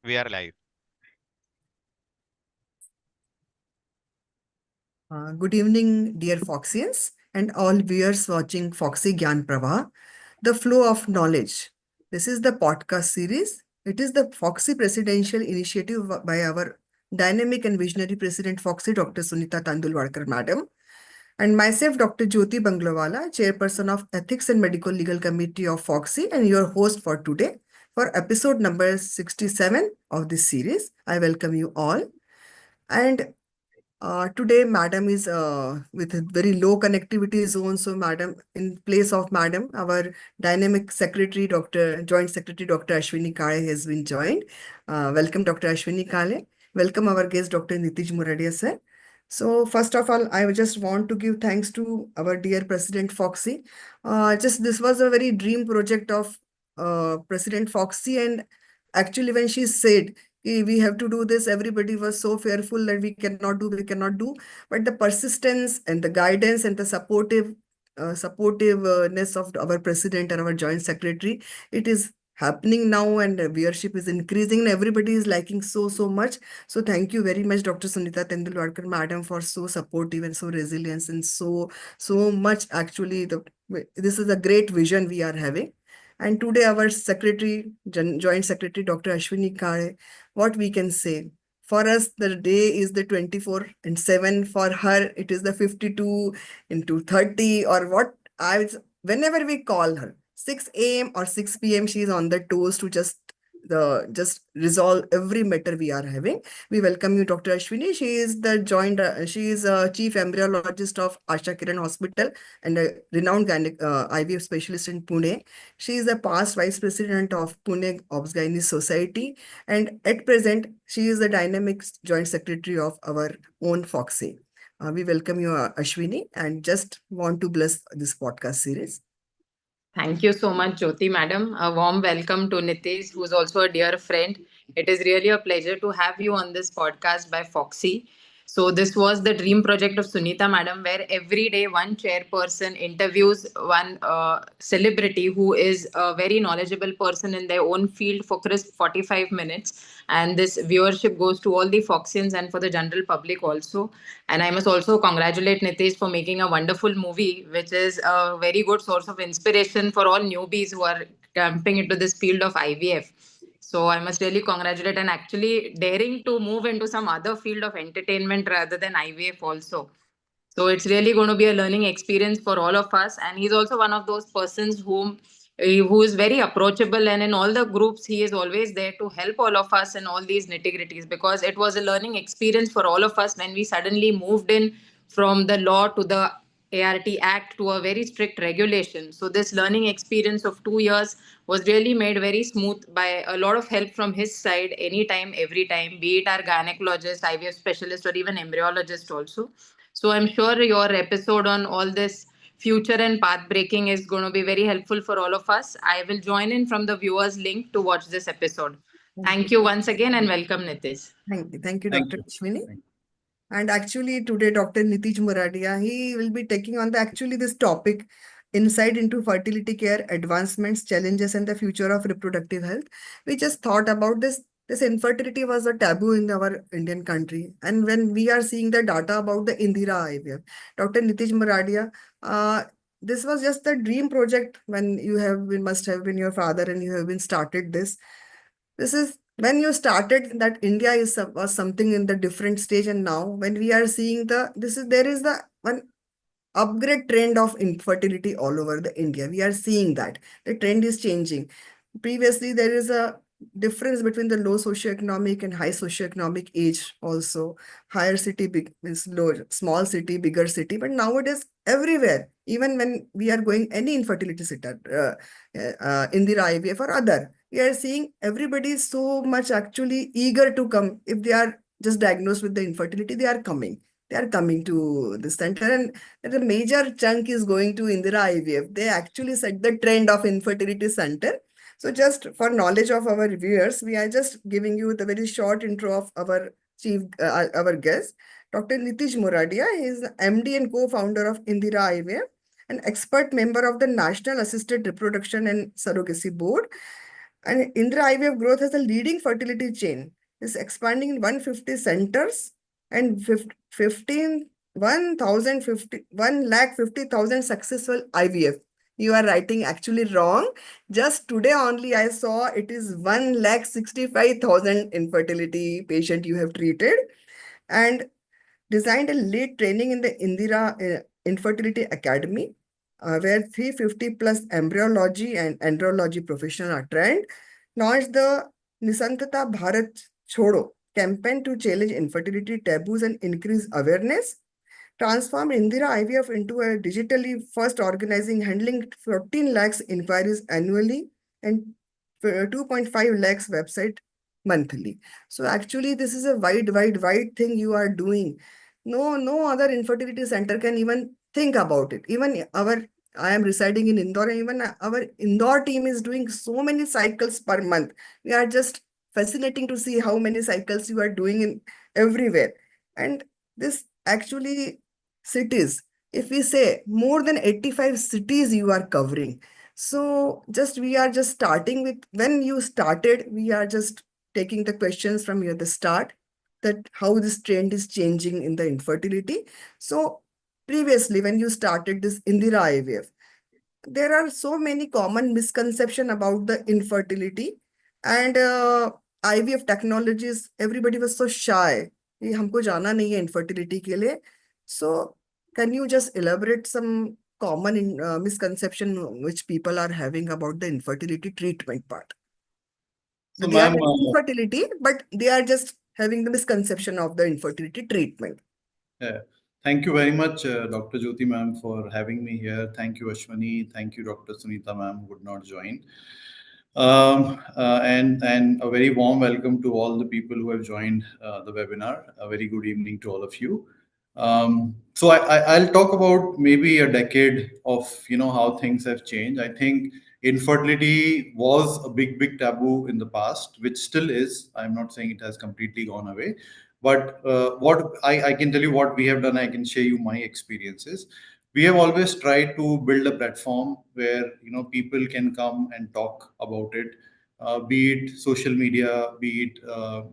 We are live. Good evening, dear Foxians, and all viewers watching Foxy Gyan Pravah, the flow of knowledge. This is the podcast series. It is the Foxy Presidential Initiative by our dynamic and visionary President Foxy, Dr. Sunita Tandulwadkar, Madam, and myself, Dr. Jyoti Banglawala, Chairperson of Ethics and Medical Legal Committee of Foxy, and your host for today for episode number 67 of this series. I welcome you all. And today, Madam is with a very low connectivity zone. So, Madam, in place of Madam, our dynamic secretary, Joint Secretary Dr. Ashwini Kale has been joined. Welcome, Dr. Ashwini Kale. Welcome our guest, Dr. Nitish Muradia, sir. So, first of all, I just want to give thanks to our dear President Foxy. This was a very dream project of President Foxy, and actually, when she said we have to do this, everybody was so fearful that we cannot do. But the persistence and the guidance and the supportiveness of our president and our joint secretary, it is happening now, and viewership is increasing and everybody is liking so much. So thank you very much, Dr. Sunita Tandulwadkar, Madam, for so supportive and so resilient and so much. Actually, this is a great vision we are having. And today our secretary, joint secretary, Dr. Ashwini Kale, what we can say. For us, the day is the 24 and 7. For her, it is the 52 into 30 or what. Whenever we call her, 6 a.m. or 6 p.m., she is on the toes to just resolve every matter we are having. We welcome you, Dr. Ashwini. She is a chief embryologist of Asha Kiran Hospital and a renowned IVF specialist in Pune. She is a past vice president of Pune Obs-Gynae Society, and at present, she is the dynamic joint secretary of our own Foxy. We welcome you, Ashwini, and just want to bless this podcast series. Thank you so much, Jyoti Madam. A warm welcome to Nitish, who is also a dear friend. It is really a pleasure to have you on this podcast by Foxy. So this was the dream project of Sunita Madam, where every day one chairperson interviews one celebrity who is a very knowledgeable person in their own field for crisp 45 minutes. And this viewership goes to all the Foxians and for the general public also. And I must also congratulate Nitish for making a wonderful movie, which is a very good source of inspiration for all newbies who are jumping into this field of IVF. So I must really congratulate and actually daring to move into some other field of entertainment rather than IVF also. So it's really going to be a learning experience for all of us. And he's also one of those persons who is very approachable, and in all the groups he is always there to help all of us in all these nitty-gritties, because it was a learning experience for all of us when we suddenly moved in from the law to the ART Act to a very strict regulation. So this learning experience of 2 years was really made very smooth by a lot of help from his side, anytime, every time, be it our gynecologist, IVF specialist, or even embryologist also. So I'm sure your episode on all this future and path breaking is going to be very helpful for all of us. I will join in from the viewers link to watch this episode. Thank you once again and welcome, Nitish. Thank you, Dr. Ashwini. And actually today, Dr. Nitish Muradia, he will be taking on this topic, insight into fertility care, advancements, challenges, and the future of reproductive health. We just thought about this. This infertility was a taboo in our Indian country. And when we are seeing the data about the Indira IVF, Dr. Nitish Muradia, this was just a dream project when must have been your father and you have been started this. This is when you started that India was something in the different stage, and now when we are seeing there is the one upgrade trend of infertility all over the India. We are seeing that the trend is changing. Previously, there is a difference between the low socioeconomic and high socioeconomic age also. Higher city means low, small city, bigger city. But nowadays, everywhere, even when we are going any infertility center, Indira IVF or other, we are seeing everybody is so much actually eager to come. If they are just diagnosed with the infertility, they are coming. They are coming to the center, and the major chunk is going to Indira IVF. They actually set the trend of infertility center. So just for knowledge of our viewers, we are just giving you the very short intro of our guest, Dr. Nitish Muradia. He is the MD and co-founder of Indira IVF, an expert member of the National Assisted Reproduction and Surrogacy Board, And Indra IVF Growth has a leading fertility chain, is expanding in 150 centers and 1,50,000 successful IVF. You are writing actually wrong. Just today only I saw it is 1,65,000 infertility patient you have treated, and designed a lead training in the Indira Infertility Academy, where 350 plus embryology and andrology professionals are trained. Launched the Nisantata Bharat Chodo campaign to challenge infertility taboos and increase awareness. Transformed Indira IVF into a digitally first organizing handling 14 lakhs inquiries annually and 2.5 lakhs website monthly. So actually, this is a wide thing you are doing. No other infertility center can even think about it. Even I am residing in Indore, and even our Indore team is doing so many cycles per month. We are just fascinating to see how many cycles you are doing in everywhere. And this actually cities, if we say more than 85 cities you are covering. So just we are just starting with when you started, we are just taking the questions from you at the start, that how this trend is changing in the infertility. So previously when you started this Indira IVF, there are so many common misconception about the infertility, and IVF technologies, everybody was so shy. ये हमको जाना नहीं है infertility के लिए. So can you just elaborate some common misconception which people are having about the infertility treatment part? So, They are ma'am, having infertility, but they are just having the misconception of the infertility treatment. yeah. Thank you very much, Dr. Jyoti ma'am, for having me here. Thank you, Ashwani. Thank you, Dr. Sunita ma'am, who would not join. And a very warm welcome to all the people who have joined the webinar. A very good evening to all of you. I'll talk about maybe a decade of how things have changed. I think infertility was a big taboo in the past, which still is. I'm not saying it has completely gone away, but what I can tell you what we have done, I can share you my experiences. We have always tried to build a platform where people can come and talk about it, be it social media, be it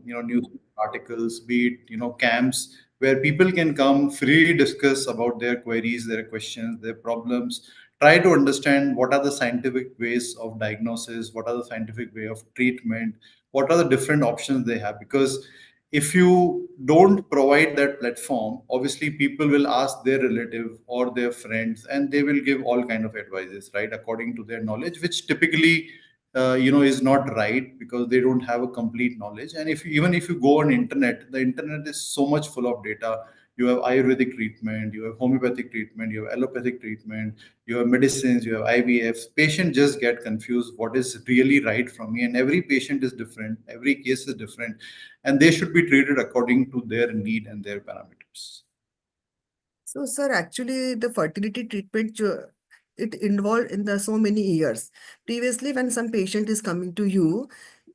news articles, be it camps where people can come freely discuss about their queries, their questions, their problems, try to understand what are the scientific ways of diagnosis, what are the scientific way of treatment, what are the different options they have. Because if you don't provide that platform, obviously people will ask their relative or their friends, and they will give all kind of advices, right, according to their knowledge, which typically is not right, because they don't have a complete knowledge. And if even if you go on internet, the internet is so much full of data. You have Ayurvedic treatment, you have homeopathic treatment, you have allopathic treatment, you have medicines, you have IVF. Patients just get confused what is really right from me, and every patient is different, every case is different, and they should be treated according to their need and their parameters. So, sir, actually, the fertility treatment, it involved in the so many years. Previously, when some patient is coming to you,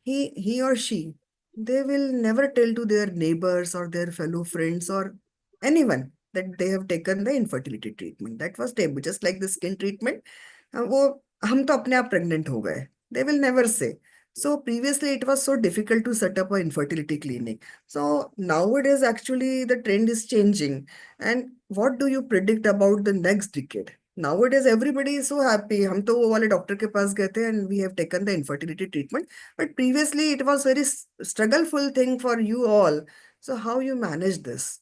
he or she, they will never tell to their neighbors or their fellow friends or anyone that they have taken the infertility treatment. That was taboo, just like the skin treatment. वो हम तो अपने आप pregnant हो गए. They will never say. So previously it was so difficult to set up an infertility clinic. So nowadays actually the trend is changing. And what do you predict about the next decade? Nowadays everybody is so happy. हम तो वो वाले doctor के पास गए थे and we have taken the infertility treatment. But previously it was very struggleful thing for you all. So how you manage this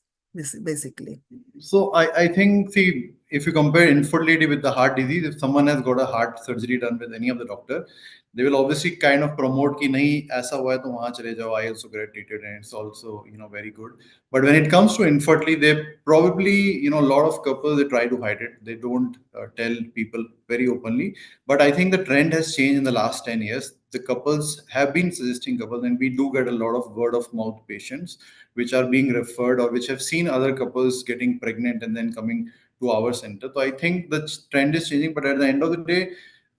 basically? So I think, see, if you compare infertility with the heart disease, if someone has got a heart surgery done with any of the doctor, they will obviously kind of promote कि नहीं ऐसा हुआ है तो वहाँ चले जाओ. I also get treated and it's also very good. But when it comes to infertility, they probably a lot of couples, they try to hide it. They don't tell people very openly. But I think the trend has changed in the last 10 years. The couples have been suggesting couples, and we do get a lot of word of mouth patients which are being referred or which have seen other couples getting pregnant and then coming to our center. So I think the trend is changing, but at the end of the day,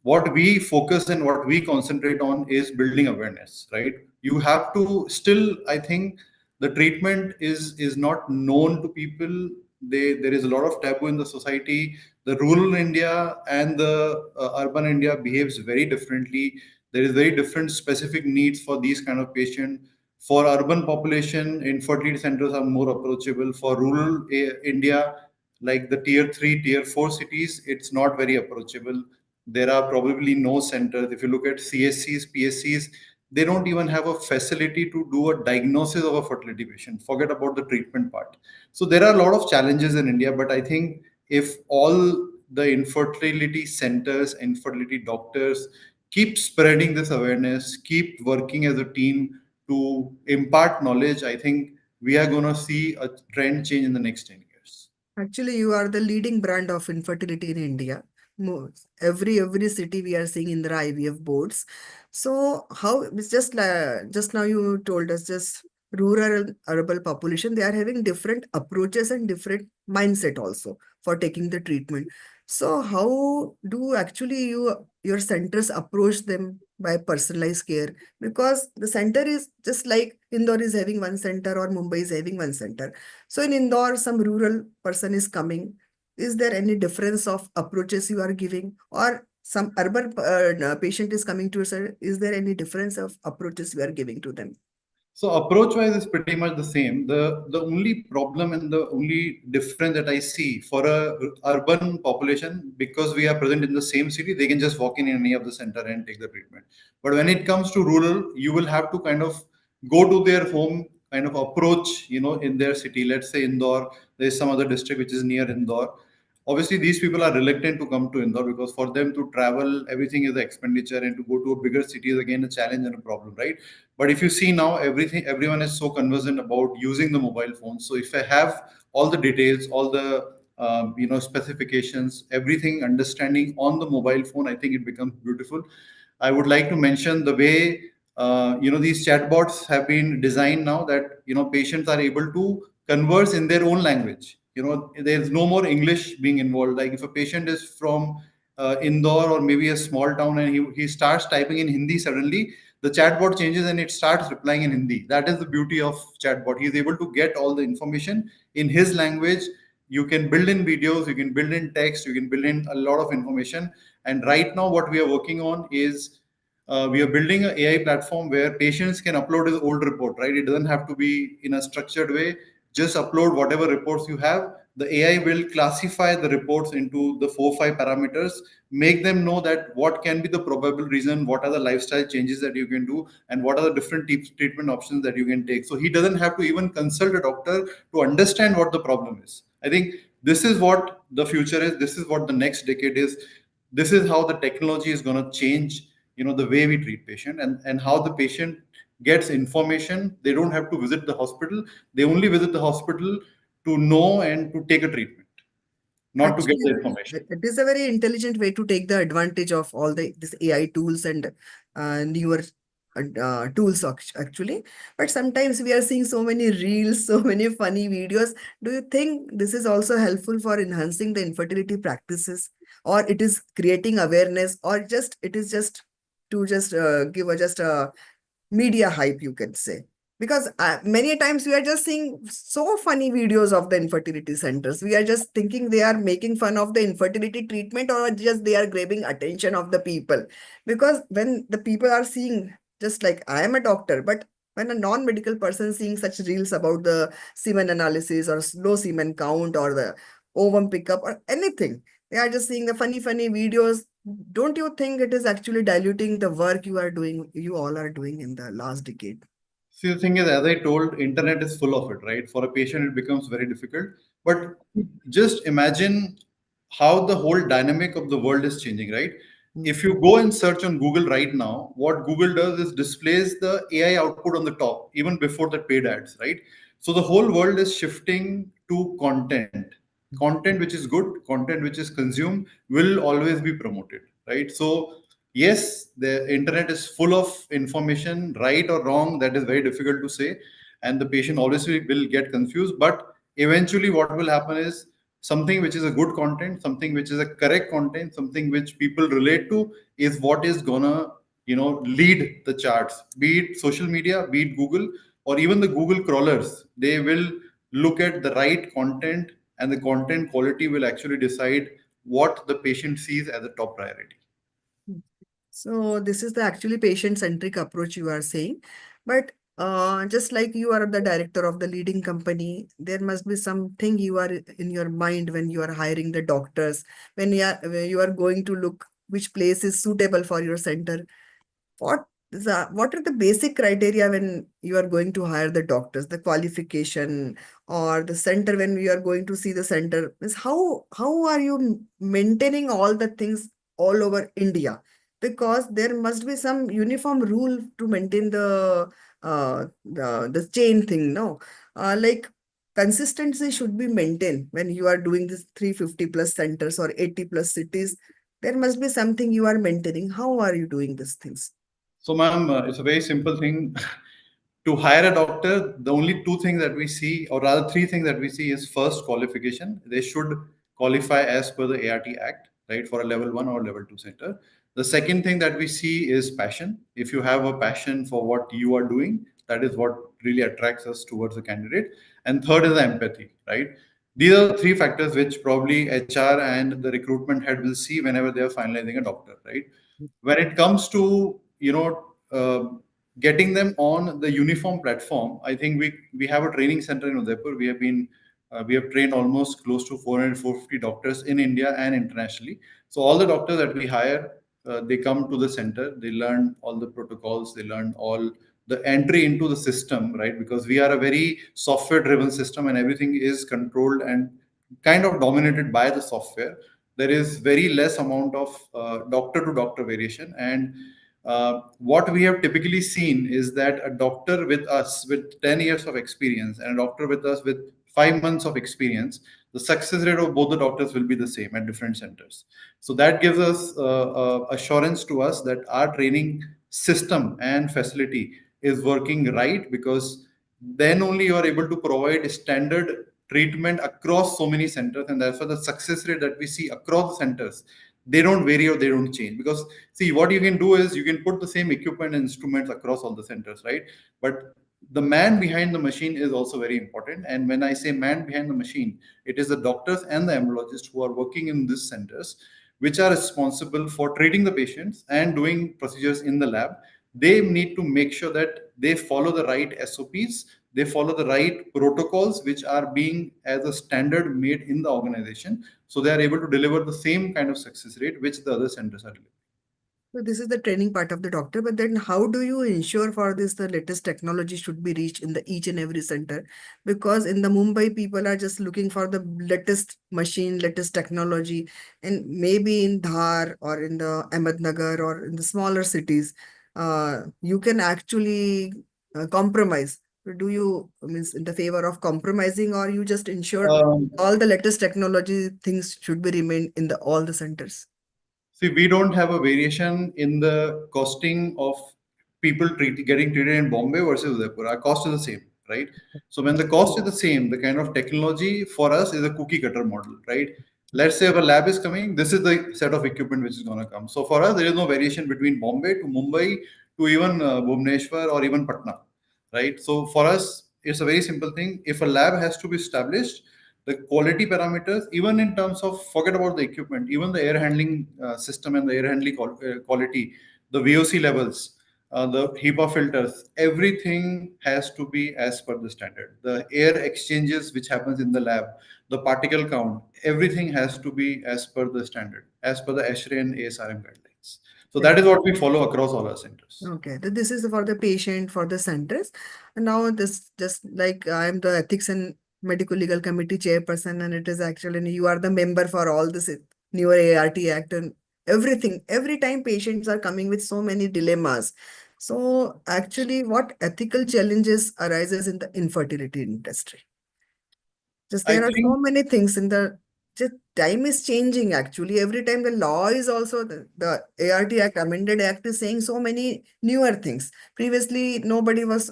what we focus and what we concentrate on is building awareness, right? You have to still, I think the treatment is not known to people. There is a lot of taboo in the society. The rural India and the urban India behaves very differently. There is very different specific needs for these kind of patient. For urban population, infertility centers are more approachable. For rural India, like the tier 3, tier 4 cities, it's not very approachable. There are probably no centers. If you look at CSCs, PSCs, they don't even have a facility to do a diagnosis of a fertility patient. Forget about the treatment part. So there are a lot of challenges in India, but I think if all the infertility centers, infertility doctors keep spreading this awareness, keep working as a team to impart knowledge, I think we are going to see a trend change in the next 10 years. Actually, you are the leading brand of infertility in India. Every city we are seeing in the IVF boards. So how it's just now you told us just rural and urban population they are having different approaches and different mindset also for taking the treatment. So how do actually your centers approach them by personalized care? Because the center is just like Indore is having one center or Mumbai is having one center. So in Indore, some rural person is coming. Is there any difference of approaches you are giving? Or some urban patient is coming to you, sir? Is there any difference of approaches you are giving to them? So approach wise is pretty much the same. The only problem and the only difference that I see for a urban population, because we are present in the same city, they can just walk in any of the center and take the treatment. But when it comes to rural, you will have to kind of go to their home, kind of approach, in their city. Let's say Indore, there is some other district which is near Indore. Obviously, these people are reluctant to come to Indore because for them to travel, everything is an expenditure, and to go to a bigger city is again a challenge and a problem, right? But if you see now, everyone is so conversant about using the mobile phone. So if I have all the details, all the specifications, everything understanding on the mobile phone, I think it becomes beautiful. I would like to mention the way these chatbots have been designed now that patients are able to converse in their own language. There's no more English being involved. Like if a patient is from Indore or maybe a small town and he starts typing in Hindi suddenly, the chatbot changes and it starts replying in Hindi. That is the beauty of chatbot. He is able to get all the information in his language. You can build in videos, you can build in text, you can build in a lot of information. And right now, what we are working on is we are building an AI platform where patients can upload his old report, right? It doesn't have to be in a structured way. Just upload whatever reports you have. The AI will classify the reports into the 4 5 parameters, make them know that what can be the probable reason, what are the lifestyle changes that you can do, and what are the different treatment options that you can take. So he doesn't have to even consult a doctor to understand what the problem is. I think this is what the future is. This is what the next decade is. This is how the technology is going to change the way we treat patient, and how the patient gets information. They don't have to visit the hospital. They only visit the hospital to know and to take a treatment, not to get Actually, the information. it is a very intelligent way to take the advantage of all this AI tools and newer tools actually. But sometimes we are seeing so many reels, so many funny videos. Do you think this is also helpful for enhancing the infertility practices, or it is creating awareness, or just it is just to just give a just a media hype, you can say? Because many times we are just seeing so funny videos of the infertility centers. We are just thinking they are making fun of the infertility treatment, or just they are grabbing attention of the people. Because when the people are seeing, just like I am a doctor, but when a non-medical person seeing such reels about the semen analysis or low semen count or the ovum pickup or anything, they are just seeing the funny videos. Don't you think it is actually diluting the work you all are doing in the last decade? See, the thing is, as I told, internet is full of it, right? For a patient, it becomes very difficult. But just imagine how the whole dynamic of the world is changing, right? Mm. If you go and search on Google right now, what Google does is displays the AI output on the top, even before the paid ads, right? So the whole world is shifting to content. Content which is good, content which is consumed will always be promoted, right? So yes, the internet is full of information, right or wrong, that is very difficult to say, and the patient obviously will get confused. But eventually what will happen is something which is a good content, something which is a correct content, something which people relate to, is what is gonna lead the charts, be it social media, be it Google, or even the Google crawlers. They will look at the right content, and the content quality will actually decide what the patient sees as a top priority. So this is the actually patient-centric approach you are saying. But just like you are the director of the leading company, there must be something you are in your mind when you are hiring the doctors, when you are going to look which place is suitable for your center. What are the basic criteria when you are going to hire the doctors, the qualification or the center when you are going to see the center? Is how are you maintaining all the things all over India? Because there must be some uniform rule to maintain the chain thing, no? Like consistency should be maintained when you are doing this 350 plus centers or 80 plus cities. There must be something you are maintaining. How are you doing these things? So, ma'am, it's a very simple thing. To hire a doctor, the only two things that we see, or rather three things that we see, is first qualification. They should qualify as per the ART Act, right, for a level 1 or level 2 center. The second thing that we see is passion. If you have a passion for what you are doing, that is what really attracts us towards the candidate. And third is the empathy, right? These are the three factors which probably HR and the recruitment head will see whenever they are finalizing a doctor, right? When it comes to getting them on the uniform platform, I think we have a training center in Udaipur. We have trained almost close to 400 450 doctors in India and internationally. So all the doctors that we hire, they come to the center, they learn all the protocols, they learn all the entry into the system, right? Because we are a very software driven system and everything is controlled and kind of dominated by the software. There is very less amount of doctor to doctor variation. And what we have typically seen is that a doctor with us with 10 years of experience and a doctor with us with 5 months of experience, the success rate of both the doctors will be the same at different centers. So that gives us assurance to us that our training system and facility is working right, because then only you are able to provide standard treatment across so many centers, and that's why the success rate that we see across the centers, they don't vary or they don't change. Because see, what you can do is you can put the same equipment and instruments across all the centers, right? But the man behind the machine is also very important. And when I say man behind the machine, it is the doctors and the embryologists who are working in these centers, which are responsible for treating the patients and doing procedures in the lab. They need to make sure that they follow the right SOPs, they follow the right protocols, which are being as a standard made in the organization. So they are able to deliver the same kind of success rate which the other centers are delivering. So this is the training part of the doctor, but then how do you ensure for this the latest technology should be reached in the each and every center? Because in the Mumbai, people are just looking for the latest machine, latest technology, and maybe in Dhar or in the Ahmednagar or in the smaller cities, you can actually compromise. Do you means in the favor of compromising, or you just ensure Um, all the latest technology things should be remain in the all the centers? See, we don't have a variation in the costing of getting treated in Bombay versus Udaipur. Our cost is the same, right? So when the cost is the same, the kind of technology for us is a cookie cutter model, right? Let's say if a lab is coming, this is the set of equipment which is going to come. So for us, there is no variation between Bombay to Mumbai to even Bhubaneswar or even Patna, right? So for us, it's a very simple thing. If a lab has to be established, the quality parameters, even in terms of, forget about the equipment, even the air handling system and the air handling quality, the VOC levels, the HEPA filters, everything has to be as per the standard. The air exchanges which happens in the lab, the particle count, everything has to be as per the standard, as per the ASHRAE and ASRM guidelines. So that is what we follow across all our centers. Okay, this is for the patient, for the centers. And now this just like I'm the ethics and medical legal committee chairperson, and it is actually you are the member for all this newer ART Act and everything. Every time patients are coming with so many dilemmas. So actually, what ethical challenges arises in the infertility industry? Just I there are so think many things in the just time is changing actually. Every time the law is also the ART Act, amended act is saying so many newer things. Previously, nobody was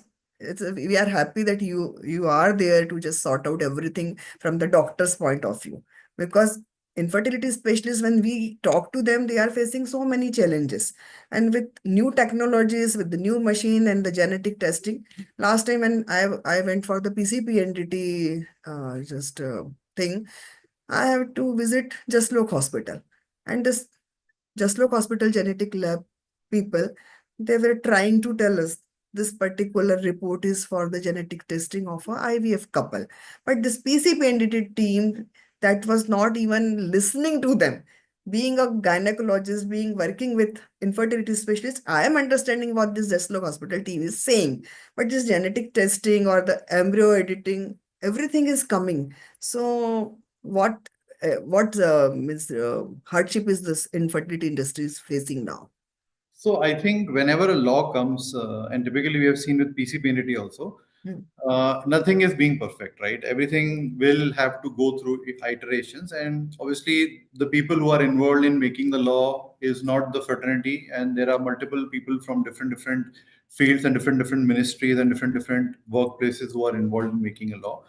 we are happy that you are there to just sort out everything from the doctor's point of view. Because infertility specialists, when we talk to them, they are facing so many challenges. And with new technologies, with the new machine and the genetic testing, last time when I went for the PCP just thing, I have to visit Jaslok Hospital, and this Jaslok Hospital genetic lab. people, they were trying to tell us this particular report is for the genetic testing of a IVF couple. But this PCP team that was not even listening to them. Being a gynecologist, being working with infertility specialists, I am understanding what this Deslog Hospital team is saying. But this genetic testing or the embryo editing, everything is coming. So what means hardship is this infertility industry is facing now? So I think whenever a law comes, and typically we have seen with PCP entity also, Hmm. nothing is being perfect, right? Everything will have to go through iterations, and obviously the people who are involved in making the law is not the fraternity, and there are multiple people from different fields and different ministries and different workplaces who are involved in making a law.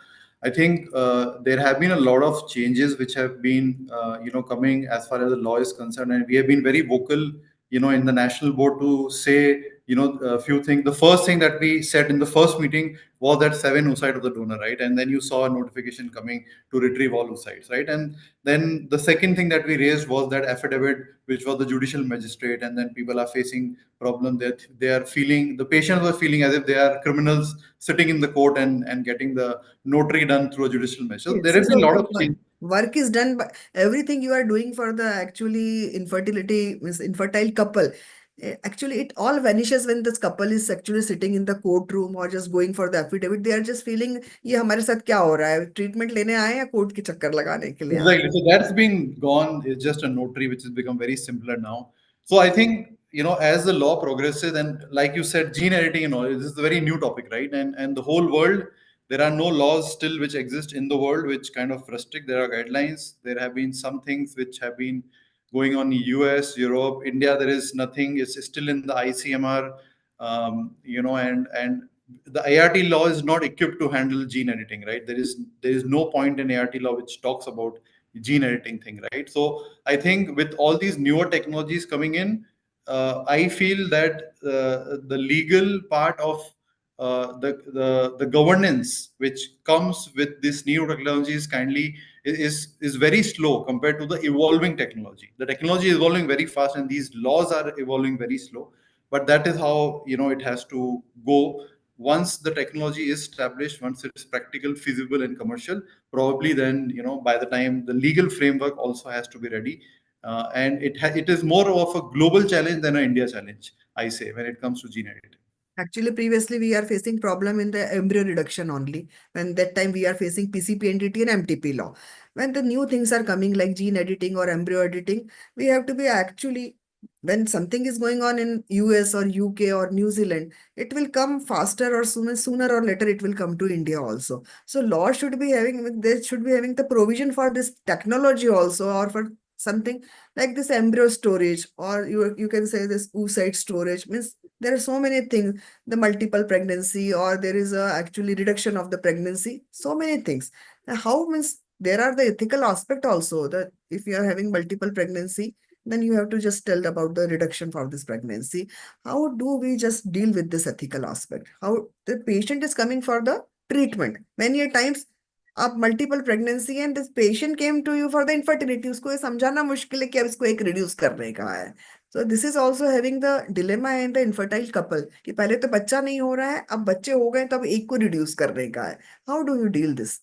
I think there have been a lot of changes which have been, coming as far as the law is concerned, and we have been very vocal, in the national board to say, a few things. The first thing that we said in the first meeting was that 7 oocyte of the donor, right? And then you saw a notification coming to retrieve all oocytes, right? And then the second thing that we raised was that affidavit, which was the judicial magistrate, and then people are facing problem that they are feeling, the patients were feeling as if they are criminals sitting in the court and getting the notary done through a judicial measure. So Yes, there have been a so lot the of change. work is done, but everything you are doing for the actually infertility means infertile couple. Actually, it all vanishes when this couple is actually sitting in the courtroom or just going for the affidavit. They are just feeling ये हमारे साथ क्या हो रहा है treatment लेने आए हैं या कोर्ट के चक्कर लगाने के लिए आए Exactly. So that's been gone. It's just a notary, which has become very simpler now. So I think, as the law progresses, and like you said, gene editing and all, this is a very new topic, right? And the whole world, there are no laws still which exist in the world which kind of restrict. There are guidelines. There have been some things which have been going on in US, Europe, India. There is nothing. It's still in the ICMR, and the ART law is not equipped to handle gene editing, right? There is no point in ART law which talks about gene editing thing, right? So I think with all these newer technologies coming in, I feel that the legal part of the governance which comes with this new technologies kindly is very slow compared to the evolving technology. The technology is evolving very fast, and these laws are evolving very slow. But that is how it has to go. Once the technology is established, once it's practical, feasible, and commercial, probably then by the time the legal framework also has to be ready, and it is more of a global challenge than an India challenge, I say, when it comes to gene editing. Actually, previously we are facing problem in the embryo reduction only. When that time we are facing PCP entity and MTP law. When the new things are coming like gene editing or embryo editing, we have to be actually when something is going on in US or UK or New Zealand, it will come faster or sooner or later it will come to India also. So law should be having they should be having the provision for this technology also or for something like this embryo storage or you can say this oocyte storage means there are so many things the multiple pregnancy or there is a actually reduction of the pregnancy so many things. Now, how means there are the ethical aspect also that if you are having multiple pregnancy then you have to just tell about the reduction for this pregnancy. How do we just deal with this ethical aspect? How the patient is coming for the treatment many a times आप multiple pregnancy and this patient came to you for the infertility उसको ये समझाना मुश्किल है कि अब इसको एक रिड्यूस करने का है so this is also having the dilemma in the infertile couple कि पहले तो बच्चा नहीं हो रहा है अब बच्चे हो गए तो अब एक को रिड्यूस करने का है how do you deal this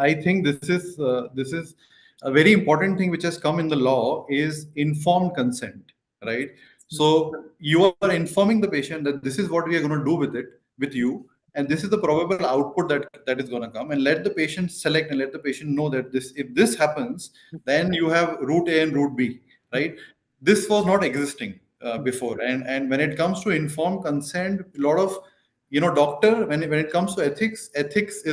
I think this is a very important thing which has come in the law is informed consent, right? So you are informing the patient that this is what we are going to do with it with you, and this is the probable output that is going to come, and let the patient select and let the patient know that this if this happens, then you have route A and route B, right? This was not existing before, and when it comes to informed consent, a lot of doctor when it comes to ethics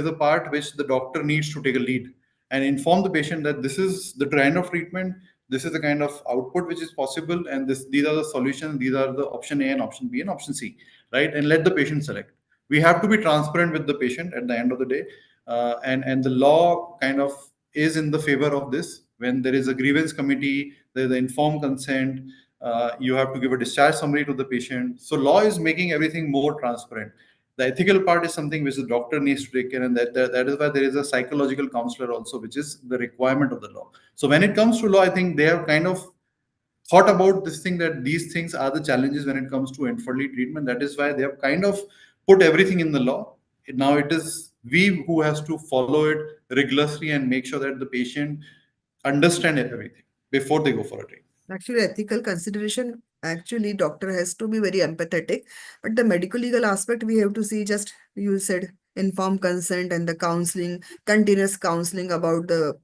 is a part which the doctor needs to take a lead and inform the patient that this is the kind of treatment, this is the kind of output which is possible, and these are the solutions, these are the option A and option B and option C, right? And let the patient select. We have to be transparent with the patient at the end of the day, and the law kind of is in the favor of this. When there is a grievance committee, there's the informed consent, you have to give a discharge summary to the patient. So law is making everything more transparent. The ethical part is something which the doctor needs to take care, and that is why there is a psychological counselor also, which is the requirement of the law. So when it comes to law, I think they have kind of thought about this thing, that these things are the challenges when it comes to infertility treatment. That is why they have kind of put everything in the law. Now it is we who has to follow it rigorously and make sure that the patient understand everything before they go for a treatment. Actually, ethical consideration, actually, doctor has to be very empathetic. But the medical legal aspect, we have to see just, you said, informed consent and the counseling, continuous counseling about the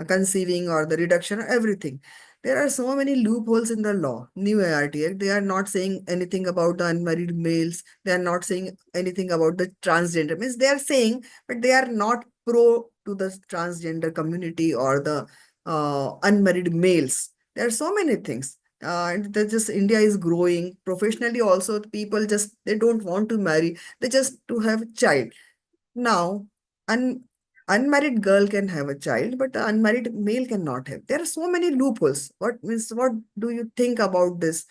conceiving or the reduction, everything. There are so many loopholes in the law, new ART Act. They are not saying anything about the unmarried males. They are not saying anything about the transgender. Means they are saying, but they are not pro to the transgender community or the unmarried males. There are so many things. And that just India is growing professionally also. People just they don't want to marry. They just to have a child. Now, un unmarried girl can have a child, but the unmarried male cannot have. There are so many loopholes. What do you think about this?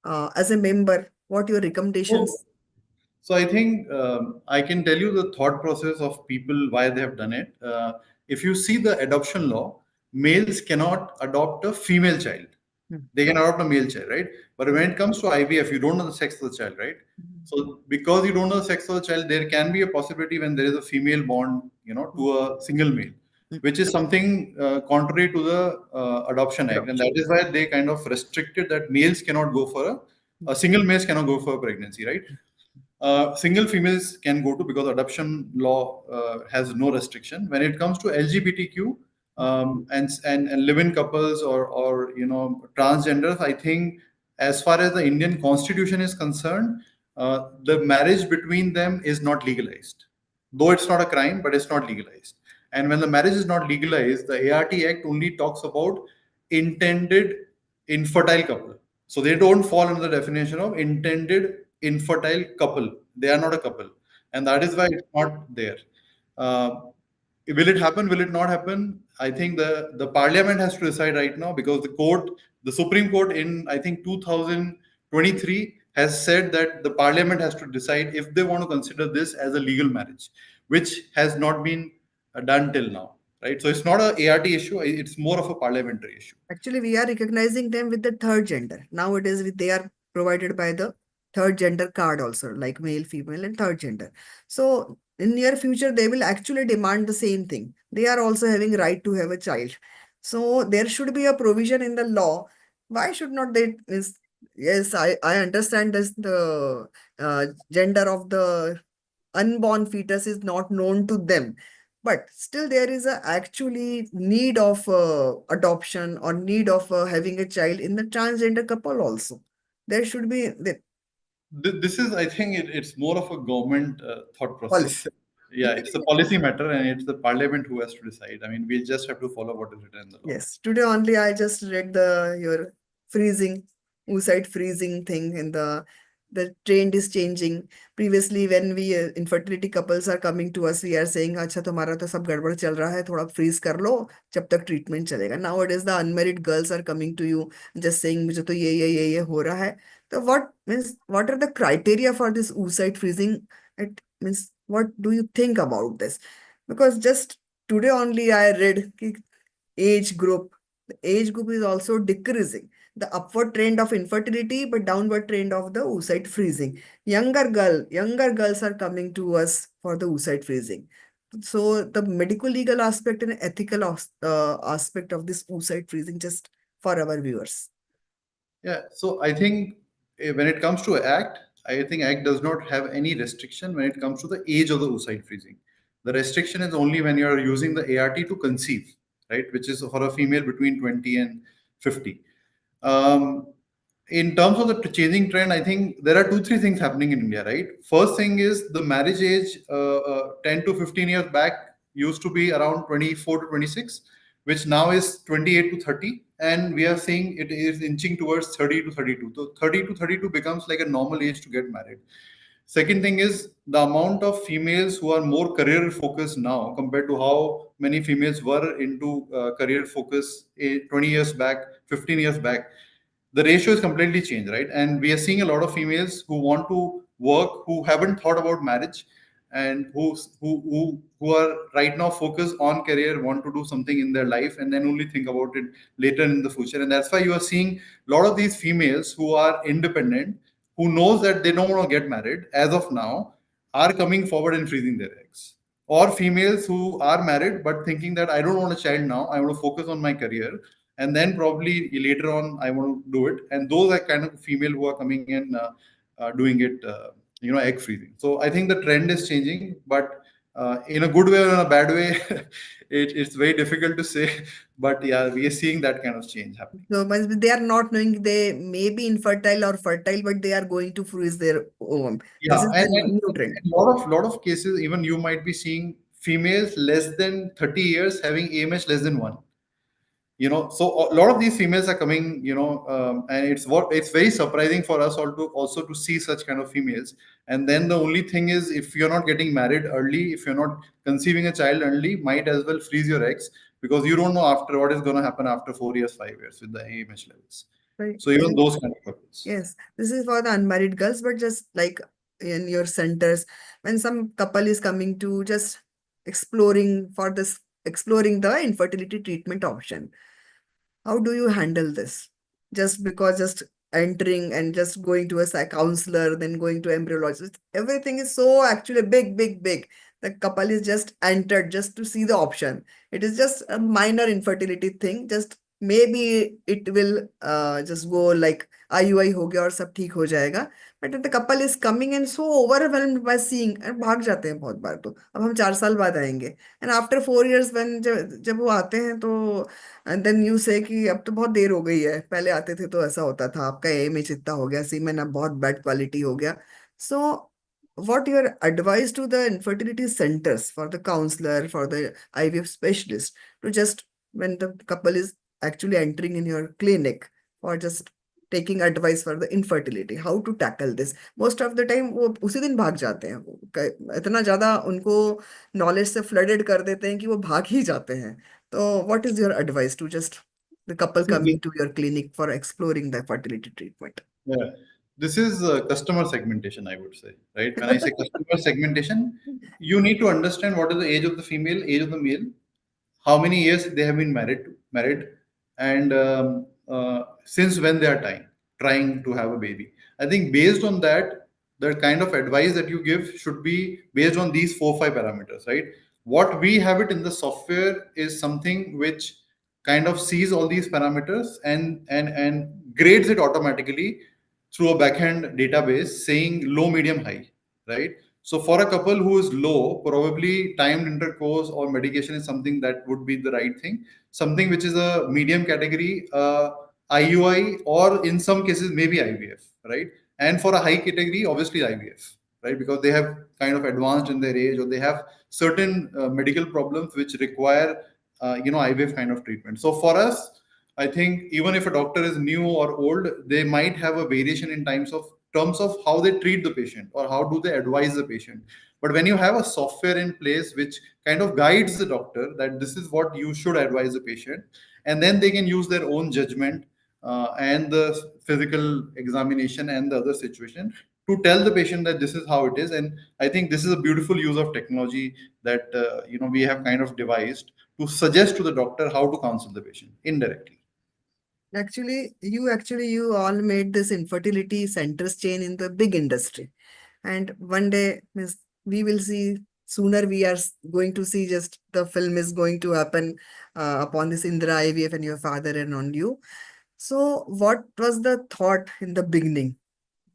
As a member, what your So recommendations? So I think I can tell you the thought process of people why they have done it. If you see the adoption law, males cannot adopt a female child. Hmm. They can adopt a male child, right? But when it comes to IVF, you don't know the sex of the child, right? Hmm. So because you don't know the sex of the child, there can be a possibility when there is a female born, to a single male, Hmm. which is something contrary to the Adoption Act, and that Adoption. is why they kind of restricted that males cannot go for a single males cannot go for a pregnancy, right? Single females can go to, because adoption law has no restriction. When it comes to LGBTQ and live-in couples or transgenders, I think as far as the Indian Constitution is concerned, the marriage between them is not legalized. Though it's not a crime, but it's not legalized. And when the marriage is not legalized, the ART Act only talks about intended infertile couple. So they don't fall under the definition of intended infertile couple. They are not a couple, and that is why it's not there. Uh, will it happen? Will it not happen? I think the parliament has to decide right now, because the Supreme Court in I think 2023 has said that the parliament has to decide if they want to consider this as a legal marriage, which has not been done till now. Right, so it's not a ART issue; it's more of a parliamentary issue. Actually, we are recognizing them with the third gender. Nowadays, they are provided by the third gender card also, like male, female, and third gender. So in near future, they will actually demand the same thing. They are also having right to have a child. So there should be a provision in the law. Why should not they? Yes, I understand this. The gender of the unborn fetus is not known to them, but still there is a actually need of adoption or need of having a child in the transgender couple also. There should be the This is, I think, it's more of a government thought process. policy. Yeah, it's a policy matter, and it's the parliament who has to decide. I mean, we just have to follow what is written in the law. Yes, today only I just read the your freezing, oocyte freezing thing in the trend is changing. Previously, when we infertility couples are coming to us, we are saying, "अच्छा तुम्हारा तो सब गड़बड़ चल रहा है, थोड़ा freeze कर लो, जब तक treatment चलेगा." Nowadays, the unmarried girls are coming to you, just saying, "मुझे तो ये हो रहा है." So what means? What are the criteria for this oocyte freezing? It means what do you think about this? Because just today only I read age group. The age group is also decreasing. The upward trend of infertility, but downward trend of the oocyte freezing. Younger girls are coming to us for the oocyte freezing. So the medical legal aspect and ethical aspect of this oocyte freezing, just for our viewers. Yeah, so I think when it comes to Act, I think Act does not have any restriction when it comes to the age of the oocyte freezing. The restriction is only when you are using the ART to conceive, right? Which is for a female between 20 and 50. Um, in terms of the changing trend, I think there are two, three things happening in India, right? First thing is the marriage age 10 to 15 years back used to be around 24 to 26, which now is 28 to 30. And we are seeing it is inching towards 30 to 32. So 30 to 32 becomes like a normal age to get married. Second thing is the amount of females who are more career focused now compared to how many females were into career focus 20 years back, 15 years back. The ratio is completely changed, right? And we are seeing a lot of females who want to work, who haven't thought about marriage, and who are right now focused on career, want to do something in their life, and then only think about it later in the future. And that's why you are seeing a lot of these females who are independent, who knows that they don't want to get married as of now, are coming forward and freezing their eggs. Or females who are married but thinking that I don't want a child now, I want to focus on my career, and then probably later on I want to do it. And those are kind of female who are coming in, doing it, egg freezing. So I think the trend is changing, but in a good way or in a bad way, it's very difficult to say. But yeah, we are seeing that kind of change happening. So they are not knowing they may be infertile or fertile, but they are going to freeze their ovum. This Yeah, is the new trend. and lot of cases, even you might be seeing females less than 30 years having AMH less than 1. So a lot of these females are coming, and it's very surprising for us all to also to see such kind of females. And then the only thing is, if you're not getting married early, if you're not conceiving a child early, might as well freeze your eggs, because you don't know after what is going to happen after 4 years, 5 years with the AMH levels. Right. So even those kind of couples. Yes, this is for the unmarried girls, but just like in your centers, when some couple is coming to just exploring the infertility treatment option, how do you handle this? Just entering and just going to a counselor, then going to embryologist. Everything is so actually big, big, big. The couple is just entered just to see the option. It is just a minor infertility thing. Just maybe it will just go like IUI हो गया और सब ठीक हो जाएगा. But the couple is coming and so overwhelmed by seeing and भाग जाते हैं बहुत बार. तो अब हम 4 साल बाद आएंगे. And after 4 years when जब वो आते हैं तो एंड देन यू से कि अब तो बहुत देर हो गई है, पहले आते थे तो ऐसा होता था, आपका एमएच इतना हो गया, सीमेन अब बहुत बैड क्वालिटी हो गया. सो what your advice to the infertility centers, for the counselor, for the IVF specialist, to just when the couple is actually entering in your clinic or just taking advice for the infertility, how to tackle this? Most of the time वो उसी दिन भाग जाते हैं, इतना ज्यादा उनको knowledge से फ्लडेड कर देते हैं कि वो भाग ही जाते हैं. So what is your advice to just the couple coming to your clinic for exploring the fertility treatment? Yeah. This is customer segmentation, I would say, right? When I say customer segmentation, you need to understand what is the age of the female, age of the male, how many years they have been married, and since when they are trying to have a baby. I think based on that, the kind of advice that you give should be based on these 4 5 parameters, right? What we have it in the software is something which kind of sees all these parameters and grades it automatically through a backend database saying low, medium, high, right? So for a couple who is low, probably timed intercourse or medication is something that would be the right thing. Something which is a medium category, IUI, or in some cases maybe IVF, right? And for a high category, obviously IVF, right? Because they have kind of advanced in their age, or they have certain medical problems which require, IVF kind of treatment. So for us, I think even if a doctor is new or old, they might have a variation in terms of how they treat the patient or how do they advise the patient. But when you have a software in place which kind of guides the doctor that this is what you should advise the patient, and then they can use their own judgment and the physical examination and the other situation to tell the patient that this is how it is. And I think this is a beautiful use of technology that we have kind of devised to suggest to the doctor how to counsel the patient indirectly. Actually, you all made this infertility centers chain in the big industry. And one day, we will see sooner we are going to see just the film is going to happen upon this Indra IVF and your father and on you. So what was the thought in the beginning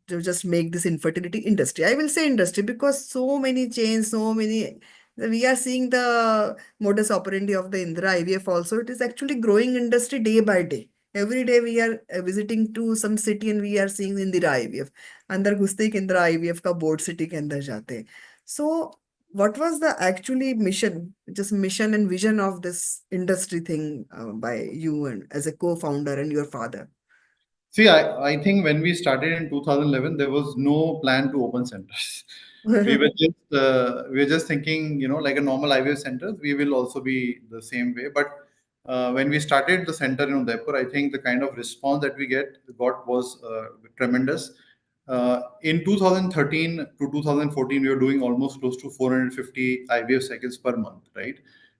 to just make this infertility industry? I will say industry because so many chains, we are seeing the modus operandi of the Indra IVF also. It is actually growing industry day by day. Every day we are visiting to some city and we are seeing Indira IVF. अंदर घुसते ही Indira IVF का board city के अंदर जाते हैं. So what was the actually mission and vision of this industry thing by you and as a co-founder and your father? See, I think when we started in 2011, there was no plan to open centers. We were just thinking, like a normal IVF center, we will also be the same way. But when we started the center in Udaipur, I think the kind of response that we got was tremendous. In 2013 to 2014, we were doing almost close to 450 IVF cycles per month, right?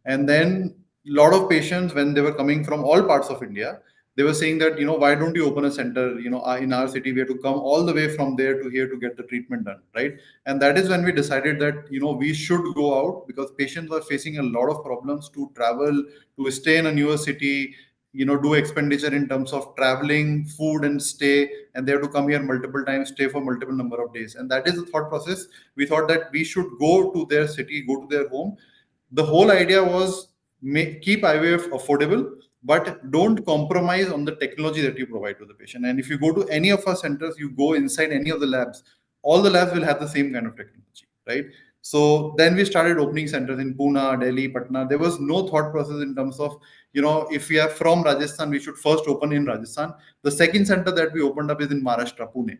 And then a lot of patients, when they were coming from all parts of India, they were saying that, why don't you open a center? In our city, we have to come all the way from there to here to get the treatment done, right? And that is when we decided that, we should go out because patients were facing a lot of problems to travel, to stay in a newer city, do expenditure in terms of traveling, food, and stay, and they have to come here multiple times, stay for multiple number of days. And that is the thought process. We thought that we should go to their city, go to their home. The whole idea was keep IVF affordable, but don't compromise on the technology that you provide to the patient. And if you go to any of our centers, you go inside any of the labs, all the labs will have the same kind of technology, right? So then we started opening centers in Pune, Delhi, Patna. There was no thought process in terms of, if we are from Rajasthan, we should first open in Rajasthan. The second center that we opened up is in Maharashtra, Pune.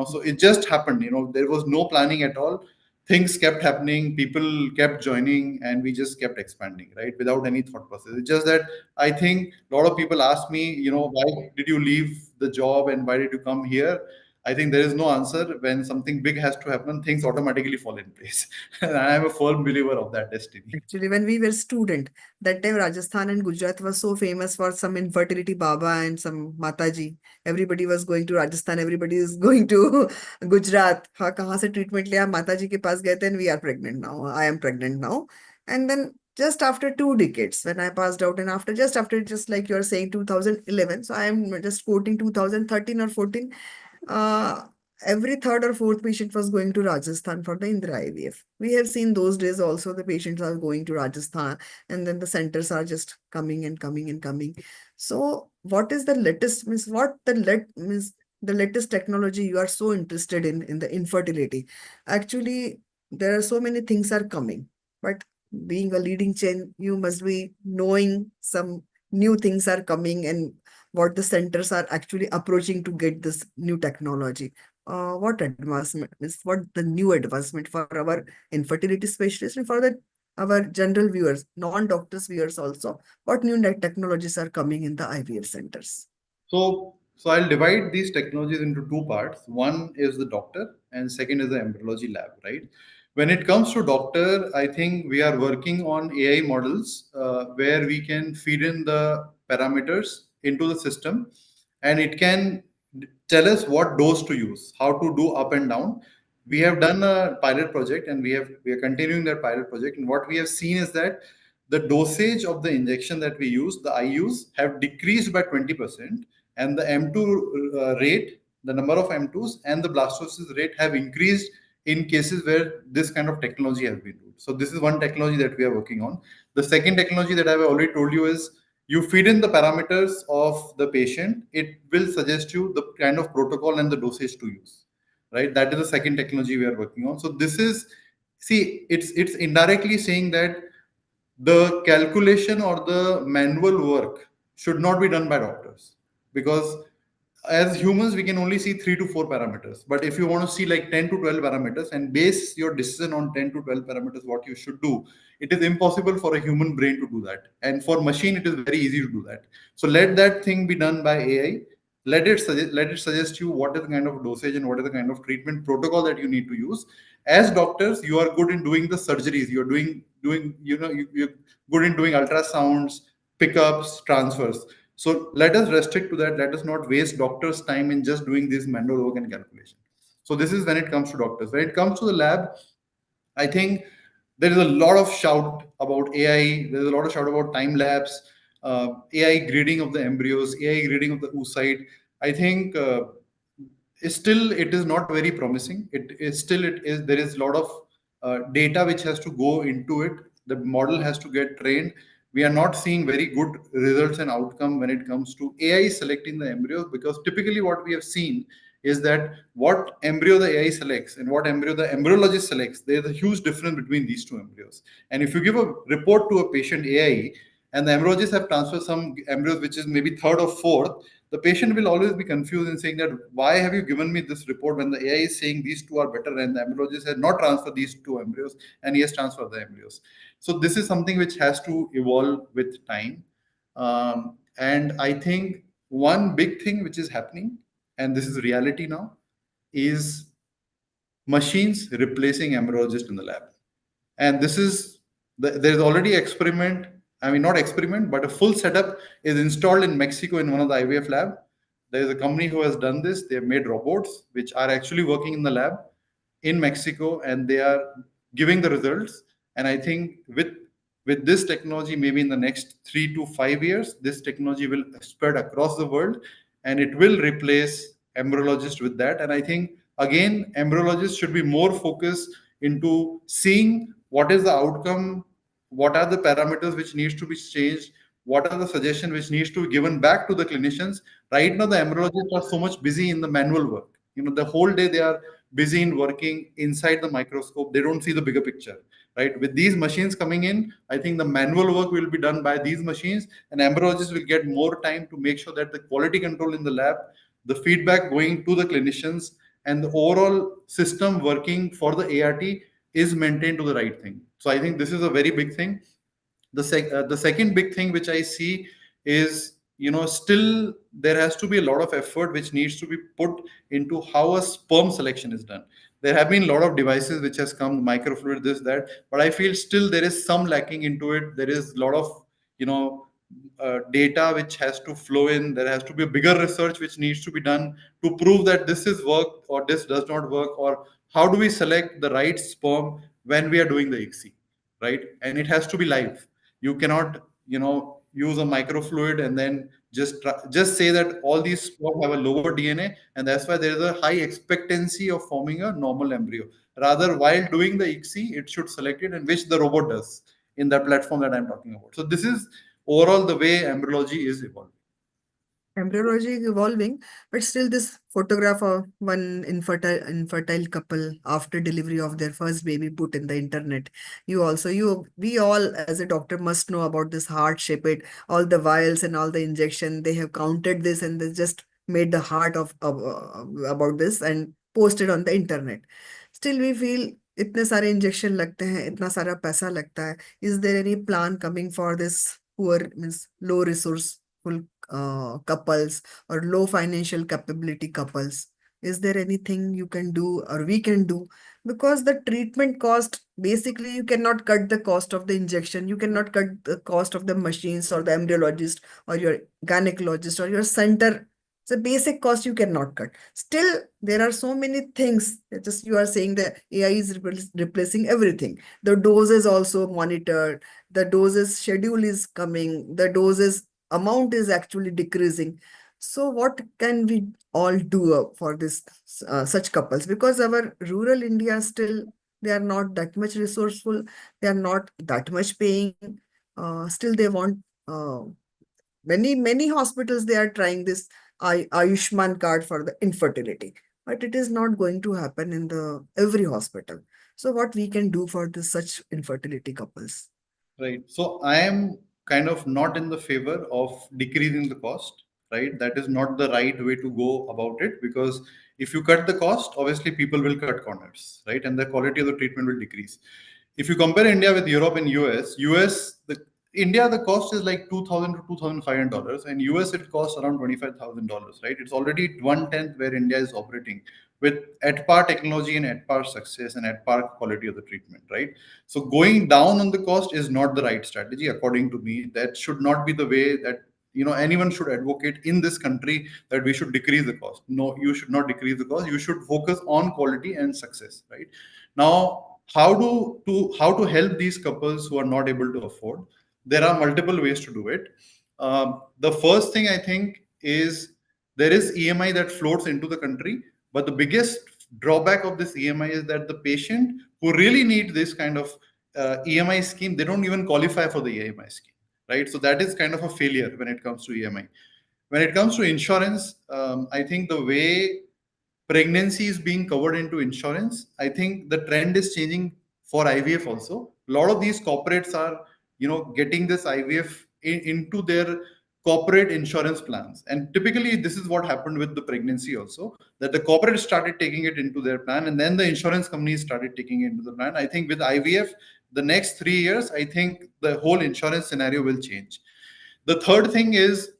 So it just happened. There was no planning at all. Things kept happening, people kept joining, and we just kept expanding, right, without any thought process. It's just that I think a lot of people ask me, why did you leave the job and why did you come here? I think there is no answer. When something big has to happen, things automatically fall in place. And I am a firm believer of that destiny. Actually, when we were student, that time Rajasthan and Gujarat was so famous for some infertility Baba and some Mataji. Everybody was going to Rajasthan. Everybody is going to Gujarat. हाँ कहाँ से treatment लिया माताजी के पास गए थे and we are pregnant now. I am pregnant now. And then just after 2 decades, when I passed out, and after just like you're saying 2011, so I am just quoting 2013 or 14. Uh, every third or fourth patient was going to Rajasthan for the Indira IVF. We have seen those days also the patients are going to Rajasthan and then the centers are just coming and coming and coming. So what is the latest means what the means the latest technology you are so interested in the infertility? Actually, there are so many things are coming, but being a leading chain, you must be knowing some new things are coming and what the centers are actually approaching to get this new technology. What advancement is what the new advancement for our infertility specialists and for the our general viewers, non-doctors viewers also, what new technologies are coming in the IVF centers? So I'll divide these technologies into two parts. One is the doctor, and second is the embryology lab, right? When it comes to doctor, I think we are working on AI models where we can feed in the parameters into the system, and it can tell us what dose to use, how to do up and down. We have done a pilot project, and we are continuing that pilot project. And what we have seen is that the dosage of the injection that we use, the IUs, have decreased by 20%, and the M2 rate, the number of M2s and the blastocyst rate have increased in cases where this kind of technology has been used. So this is one technology that we are working on. The second technology that I've already told you is you feed in the parameters of the patient, it will suggest you the kind of protocol and the dosage to use, right? That is the second technology we are working on. So this is, see, it's indirectly saying that the calculation or the manual work should not be done by doctors, because as humans we can only see 3 to 4 parameters, but if you want to see like 10 to 12 parameters and base your decision on 10 to 12 parameters what you should do, it is impossible for a human brain to do that, and for machine it is very easy to do that. So let that thing be done by AI. Let it suggest you what is the kind of dosage and what is the kind of treatment protocol that you need to use. As doctors, you are good in doing the surgeries, you're doing you're good in doing ultrasounds, pickups, transfers. So let us restrict to that. Let us not waste doctors' time in just doing this manual work and calculation. So this is when it comes to doctors. When it comes to the lab, I think there is a lot of shout about AI. There's a lot of shout about time lapse, AI grading of the embryos, AI grading of the oocyte. I think still it is not very promising. It is still it is there is a lot of data which has to go into it. The model has to get trained. We are not seeing very good results and outcome when it comes to AI selecting the embryos, because typically what we have seen is that what embryo the AI selects and what embryo the embryologist selects, there's a huge difference between these two embryos. And if you give a report to a patient AI and the embryologists have transferred some embryos which is maybe third or fourth, the patient will always be confused in saying that why have you given me this report when the AI is saying these two are better and the embryologist has not transferred these two embryos and he has transferred the embryos. So this is something which has to evolve with time. And I think one big thing which is happening, and this is reality now, is machines replacing embryologists in the lab. And this is there's already experiment. I mean, not experiment, but a full setup is installed in Mexico in one of the IVF lab. There is a company who has done this. They have made robots which are actually working in the lab in Mexico, and they are giving the results. And I think with this technology, maybe in the next 3 to 5 years, this technology will spread across the world, and it will replace embryologists with that. And I think again, embryologists should be more focused into seeing what is the outcome, what are the parameters which needs to be changed, what are the suggestions which needs to be given back to the clinicians. Right now, the embryologists are so much busy in the manual work. The whole day they are busy in working inside the microscope. They don't see the bigger picture, right? With these machines coming in, I think the manual work will be done by these machines, and embryologists will get more time to make sure that the quality control in the lab, the feedback going to the clinicians, and the overall system working for the ART is maintained to the right thing. So I think this is a very big thing. The second big thing which I see is, still there has to be a lot of effort which needs to be put into how a sperm selection is done. There have been a lot of devices which has come, microfluid, this, that, but I feel still there is some lacking into it. There is a lot of, data which has to flow in. There has to be a bigger research which needs to be done to prove that this is work or this does not work, or how do we select the right sperm when we are doing the ICSI, right? And it has to be live. You cannot, use a microfluid and then just say that all these sperm have a lower DNA, and that's why there is a high expectancy of forming a normal embryo. Rather, while doing the ICSI, it should select it, and which the robot does in that platform that I'm talking about. So this is overall the way embryology is evolving. Embryology is evolving, but still this photograph of one infertile couple after delivery of their first baby put in the internet. We all as a doctor must know about this heart shape, it, all the vials and all the injection. They have counted this and they just made the heart about this and posted on the internet. Still we feel इतने सारे injection लगते हैं, इतना सारा पैसा लगता है. Is there any plan coming for this poor, means low resourceful couples or low financial capability couples? Is there anything you can do or we can do? Because the treatment cost, basically, you cannot cut the cost of the injection, you cannot cut the cost of the machines or the embryologist or your gynecologist or your center. The basic cost you cannot cut. Still, there are so many things. Just you are saying that AI is replacing everything. The dose is also monitored. The doses schedule is coming. The doses amount is actually decreasing. So what can we all do for this such couples? Because our rural India still, they are not that much resourceful. They are not that much paying. Still they want many hospitals, they are trying this Ayushman card for the infertility, but it is not going to happen in the every hospital. So what we can do for this such infertility couples? Right. So I am kind of not in the favor of decreasing the cost, right? That is not the right way to go about it, because if you cut the cost, obviously people will cut corners, right? And the quality of the treatment will decrease. If you compare India with Europe and US, India, the cost is like $2,000 to $2,500, and US it costs around $25,000, right? It's already 1/10 where India is operating with at par technology and at par success and at par quality of the treatment, right? So going down on the cost is not the right strategy, according to me. That should not be the way that anyone should advocate in this country, that we should decrease the cost. No, you should not decrease the cost. You should focus on quality and success, right? Now, how to help these couples who are not able to afford? There are multiple ways to do it. The first thing I think is there is EMI that floats into the country, but the biggest drawback of this EMI is that the patient who really need this kind of EMI scheme, they don't even qualify for the EMI scheme, right? So that is kind of a failure when it comes to EMI. When it comes to insurance, I think the way pregnancy is being covered into insurance, I think the trend is changing for IVF also. A lot of these corporates are, getting this IVF into their corporate insurance plans. And typically, this is what happened with the pregnancy also, that the corporate started taking it into their plan, and then the insurance companies started taking it into the plan. I think with IVF, the next 3 years, I think the whole insurance scenario will change. The third thing is,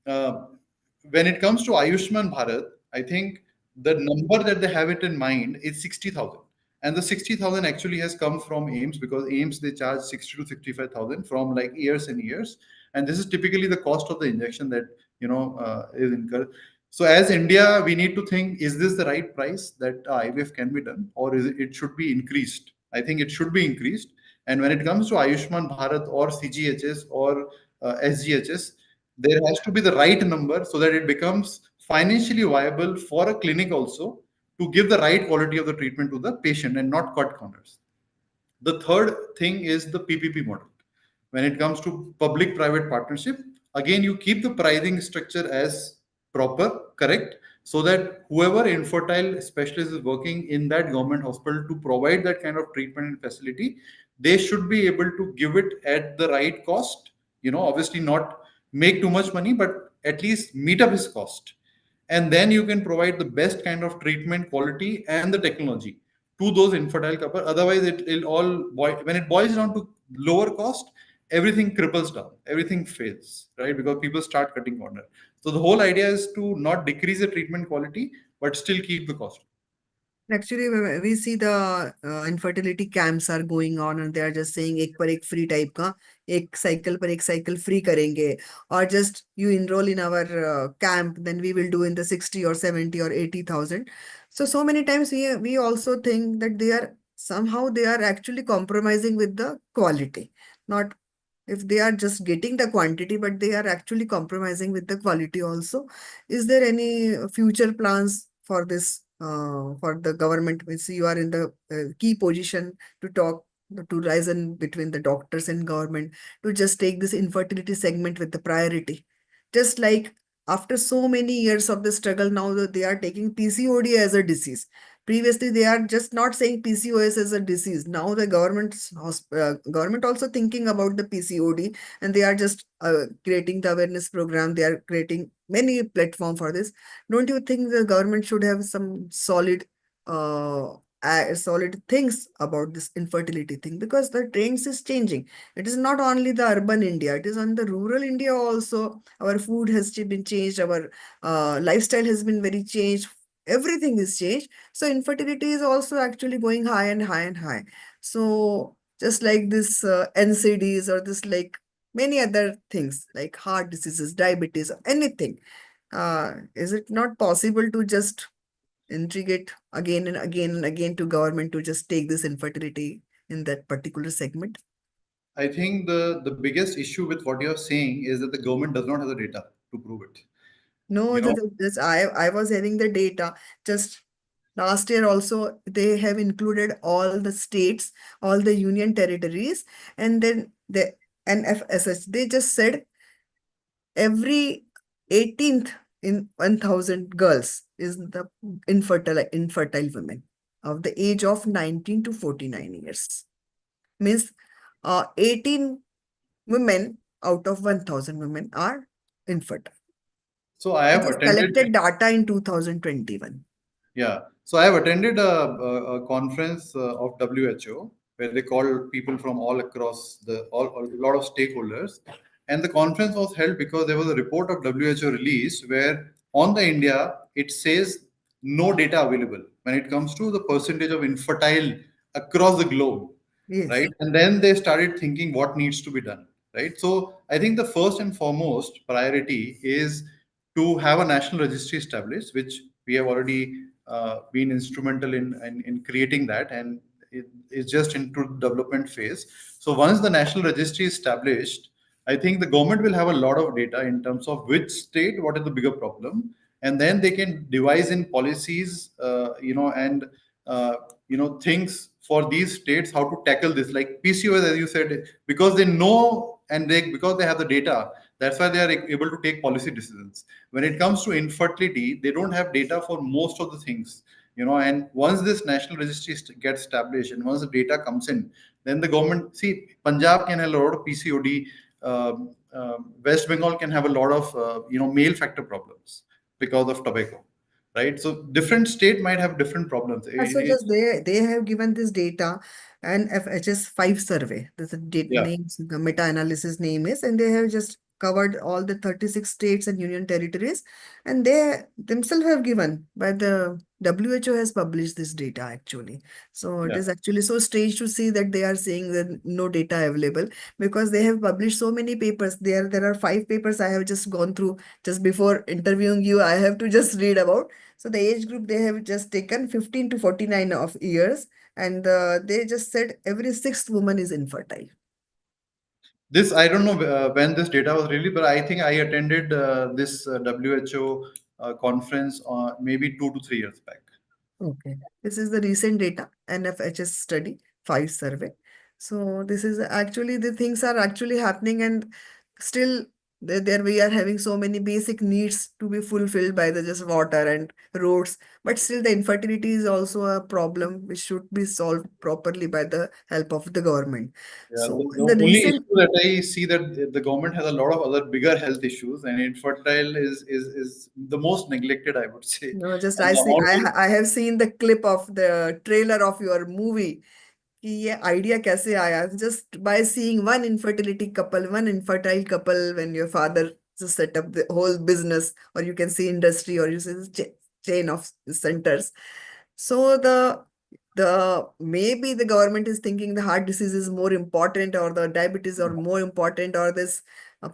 when it comes to Ayushman Bharat, I think the number that they have it in mind is 60,000. And the 60,000 actually has come from AIMS, because AIMS, they charge 60 to 65,000 from like years and years. And this is typically the cost of the injection that, is incurred. So as India, we need to think, is this the right price that IVF can be done, or it should be increased? I think it should be increased. And when it comes to Ayushman Bharat or CGHS or SGHS, there has to be the right number so that it becomes financially viable for a clinic also to give the right quality of the treatment to the patient and not cut corners. The third thing is the PPP model. When it comes to public private partnership, again, you keep the pricing structure as proper, correct, so that whoever infertile specialist is working in that government hospital to provide that kind of treatment and facility, they should be able to give it at the right cost. Obviously not make too much money, but at least meet up his cost. And then you can provide the best kind of treatment quality and the technology to those infertile couple. Otherwise, it'll all when it boils down to lower cost, everything cripples down, everything fails, right? Because people start cutting corner. So the whole idea is to not decrease the treatment quality, but still keep the cost. Actually, we see the infertility camps are going on and they are just saying एक पर एक free type का एक cycle पर एक cycle free करेंगे, or just you enroll in our camp, then we will do in the 60 or 70 or 80,000. So many times we also think that they are actually compromising with the quality. Not if they are just getting the quantity, but they are actually compromising with the quality also. Is there any future plans for this, for the government? Means you are in the key position to talk, to reason between the doctors and government, to just take this infertility segment with the priority. Just like after so many years of the struggle, now that they are taking PCOD as a disease. Previously, they are just not saying PCOS as a disease. Now the government also thinking about the PCOD, and they are just creating the awareness program. They are creating many platform for this. Don't you think the government should have some solid things about this infertility thing? Because the trends is changing. It is not only the urban India, it is on the rural India also. Our food has been changed, our lifestyle has been very changed, everything is changed. So infertility is also actually going high and high and high. So just like this NCDs, or this like many other things like heart diseases, diabetes, anything, is it not possible to just intrigate again and again and again to government to just take this infertility in that particular segment? I think the biggest issue with what you're saying is that the government does not have the data to prove it. No, You know, I was having the data. Just last year also, they have included all the states, all the union territories, and then the NFSH, they just said every 18th in 1,000 girls is the infertile women of the age of 19 to 49 years. Means 18 women out of 1,000 women are infertile. so I It have is attended. collected data in 2021. Yeah. So I have attended a conference of WHO where they called people from all across a lot of stakeholders, and the conference was held because there was a report of WHO released where on the India it says no data available when it comes to the percentage of infertile across the globe, right? Yes. And then they started thinking what needs to be done, right? So I think the first and foremost priority is to have a national registry established, which we have already been instrumental in creating that, and it is just into development phase. So once the national registry is established, I think the government will have a lot of data in terms of which state, what is the bigger problem, and then they can devise in policies, and uh, things for these states how to tackle this, like PCOS, as you said, because they know and because they have the data, that's why they are able to take policy decisions. When it comes to infertility, they don't have data for most of the things, and once this national registry gets established and once the data comes in, then the government, see, Punjab can have a lot of PCOD, West Bengal can have a lot of male factor problems because of tobacco, right? So different state might have different problems. So just they have given this data and FHS 5 survey. There's a Yeah. name, the meta-analysis name is, and they have just covered all the 36 states and union territories, and they themselves have given, but the WHO has published this data actually. So it Yeah. is actually so strange to see that they are saying that no data available, because they have published so many papers. There are 5 papers I have just gone through just before interviewing you. I have to just read about. So the age group they have just taken 15 to 49 of years, and they just said every sixth woman is infertile. This, I don't know when this data was released, but I think I attended this WHO conference maybe 2 to 3 years back. Okay. This is the recent data, NFHS study, 5 survey. So this is actually the things are actually happening, and still there we are having so many basic needs to be fulfilled by the just water and roads. But still the infertility is also a problem which should be solved properly by the help of the government. Yeah, So the in the only recent issue that I see that the government has a lot of other bigger health issues, and infertile is the most neglected, I would say. no, just And I the see amount is, I have seen the clip of the trailer of your movie कि ये idea कैसे आया just by seeing one infertile couple when your father just set up the whole business, or you can see industry, or you see the chain of centers. So the maybe the government is thinking the heart disease is more important, or the diabetes are more important, or this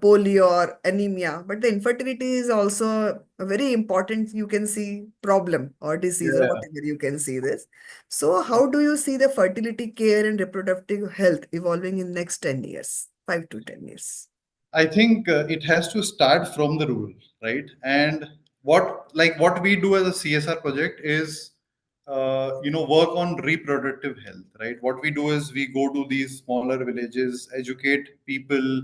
polio or anemia, but the infertility is also a very important, you can see, problem or disease or yeah. whatever you can see this. So how do you see the fertility care and reproductive health evolving in next 10 years, 5 to 10 years? I think it has to start from the rural, right? And what we do as a CSR project is, work on reproductive health, right? What we do is we go to these smaller villages, educate people,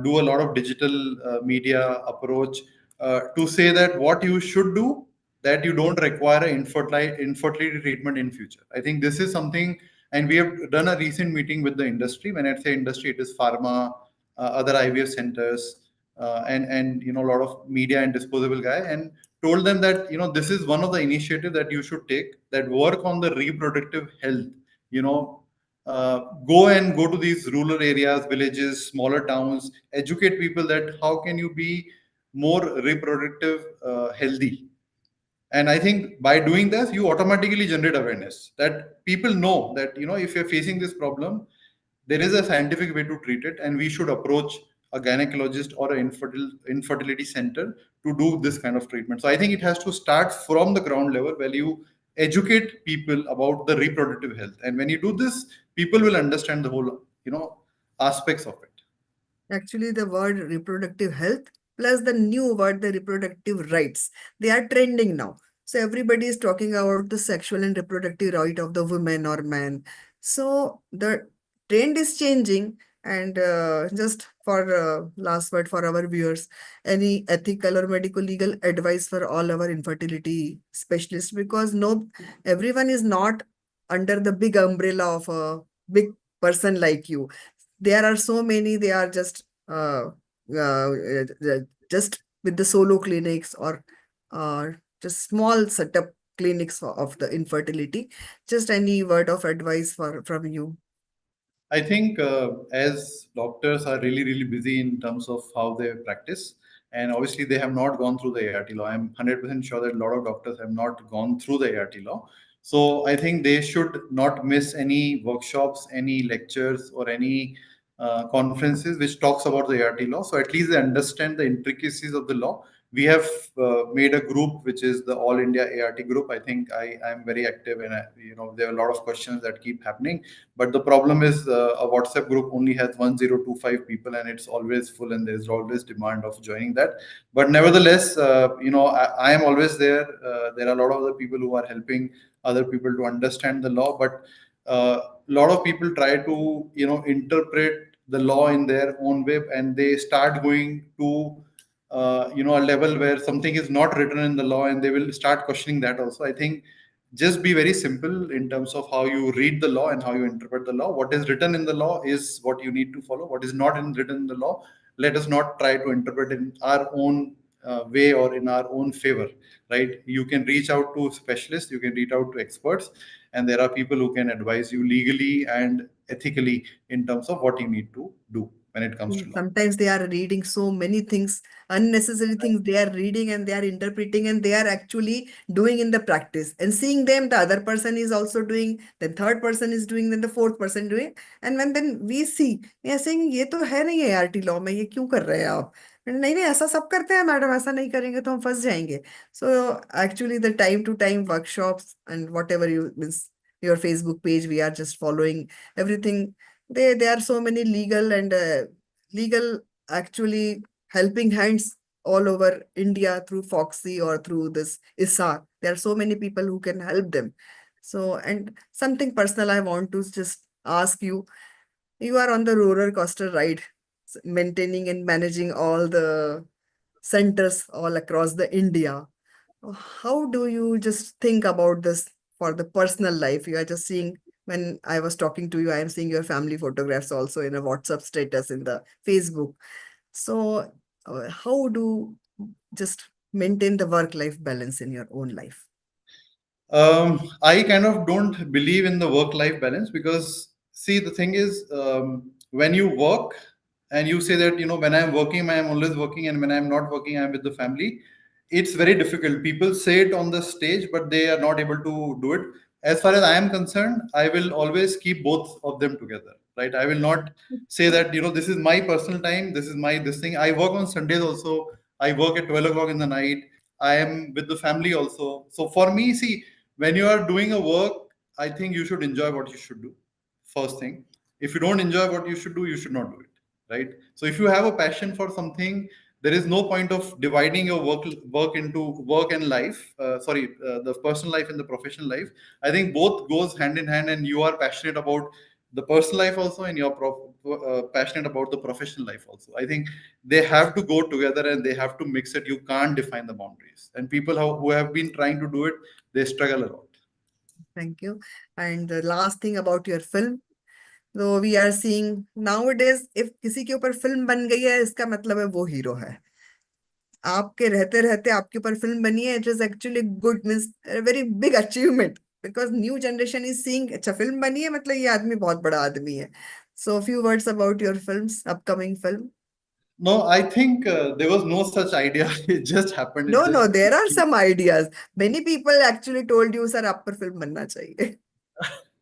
do a lot of digital media approach to say that what you should do, that you don't require an infertility treatment in future. I think this is something, and we have done a recent meeting with the industry. When I say industry, it is pharma, other IVF centers, and a lot of media and disposable guy, and told them that this is one of the initiatives that you should take, that work on the reproductive health. You know, go to these rural areas, villages, smaller towns, educate people that how can you be more reproductive healthy. And I think by doing this, you automatically generate awareness that people know that if you're facing this problem, there is a scientific way to treat it, and we should approach a gynecologist or an infertility center to do this kind of treatment. So I think it has to start from the ground level, where you educate people about the reproductive health, and when you do this, people will understand the whole aspects of it. Actually, the word reproductive health plus the new word, the reproductive rights, they are trending now. So everybody is talking about the sexual and reproductive right of the women or man. So the trend is changing. And just for last word for our viewers, any ethical or medical legal advice for all our infertility specialists, because no, everyone is not under the big umbrella of a big person like you. There are so many, they are just with the solo clinics, or just small setup clinics of the infertility. Just any word of advice from you? I think as doctors are really, really busy in terms of how they practice, and obviously they have not gone through the ART law. I'm 100% sure that a lot of doctors have not gone through the ART law. So I think they should not miss any workshops, any lectures, or any conferences which talks about the ART law. So at least they understand the intricacies of the law. We have made a group which is the All India ART group. I think I am very active, and there are a lot of questions that keep happening, but the problem is a WhatsApp group only has 1025 people, and it's always full, and there's always demand of joining that. But nevertheless, I am always there. There are a lot of other people who are helping other people to understand the law, but a lot of people try to interpret the law in their own way, and they start going to a level where something is not written in the law, and they will start questioning that also. I think just be very simple in terms of how you read the law and how you interpret the law. What is written in the law is what you need to follow. What is not written in the law, let us not try to interpret in our own way or in our own favor, right? You can reach out to specialists, you can reach out to experts, and there are people who can advise you legally and ethically in terms of what you need to do. when it comes to law. Sometimes they are reading so many things, unnecessary things they are reading and they are interpreting and they are actually doing in the practice. And seeing them, the other person is also doing, then third person is doing, then the fourth person doing. And when then we see, we are saying, ये तो है नहीं ART law में, ये क्यों कर रहे हैं आप? नहीं नहीं ऐसा सब करते हैं मैडम, ऐसा नहीं करेंगे तो हम फंस जाएंगे. So actually the time to time workshops and whatever you means your Facebook page, we are just following everything. There are so many legal and legal actually helping hands all over India through Foxy or through this ISAR. There are so many people who can help them. So, and something personal I want to just ask you. You are on the roller coaster ride, maintaining and managing all the centers all across the India. How do you just think about this for the personal life? You are just seeing, when I was talking to you, I am seeing your family photographs also in a WhatsApp status in the Facebook. So how do just maintain the work-life balance in your own life? I kind of don't believe in the work-life balance because, see, the thing is, when you work and you say that, when I'm working, I'm always working, and when I'm not working, I'm with the family, it's very difficult. People say it on the stage, but they are not able to do it. As far as I am concerned, I will always keep both of them together, right? I will not say that, this is my personal time, this is my this thing. I work on Sundays also. I work at 12 o'clock in the night. I am with the family also. So for me, see, when you are doing a work, I think you should enjoy what you should do. First thing, if you don't enjoy what you should do, you should not do it, right? So if you have a passion for something, there is no point of dividing your work into work and life. The personal life and the professional life. I think both goes hand in hand, and you are passionate about the personal life also, and you're passionate about the professional life also. I think they have to go together and they have to mix it. You can't define the boundaries, and people who have been trying to do it, they struggle a lot. Thank you. And the last thing about your film, though we are seeing nowadays, if किसी के ऊपर film बन गई है, इसका मतलब है वो हीरो है. आपके रहते रहते आपके ऊपर फिल्म बनी है, it is actually good, means very big achievement, because new generation is seeing, अच्छा फिल्म बनी है मतलब ये आदमी बहुत बड़ा आदमी है. So few words about your films, upcoming film. No, I think there was no such idea. It just happened. No It no, just there are some ideas. Many people actually told you sir आप पर film बनना चाहिए.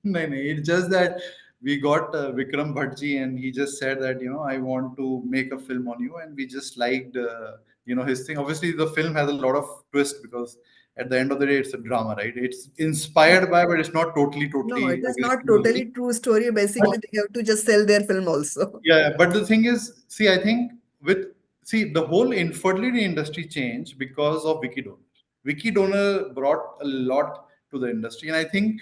no, no, it's just that we got Vikram Bhattji, and he just said that, I want to make a film on you, and we just liked, his thing. Obviously, the film has a lot of twist because at the end of the day, it's a drama, right? It's inspired by, but it's not No, totally it is not exactly. totally true story. Basically, they have to just sell their film also. Yeah, but the thing is, see, I think the whole infertility industry changed because of Wiki Donor. Wiki Donor brought a lot to the industry, and I think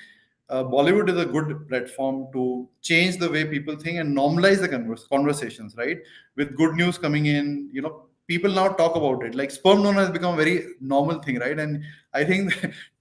Bollywood is a good platform to change the way people think and normalize the conversations, right? With good news coming in, people now talk about it. Like sperm donor has become a very normal thing, right? And I think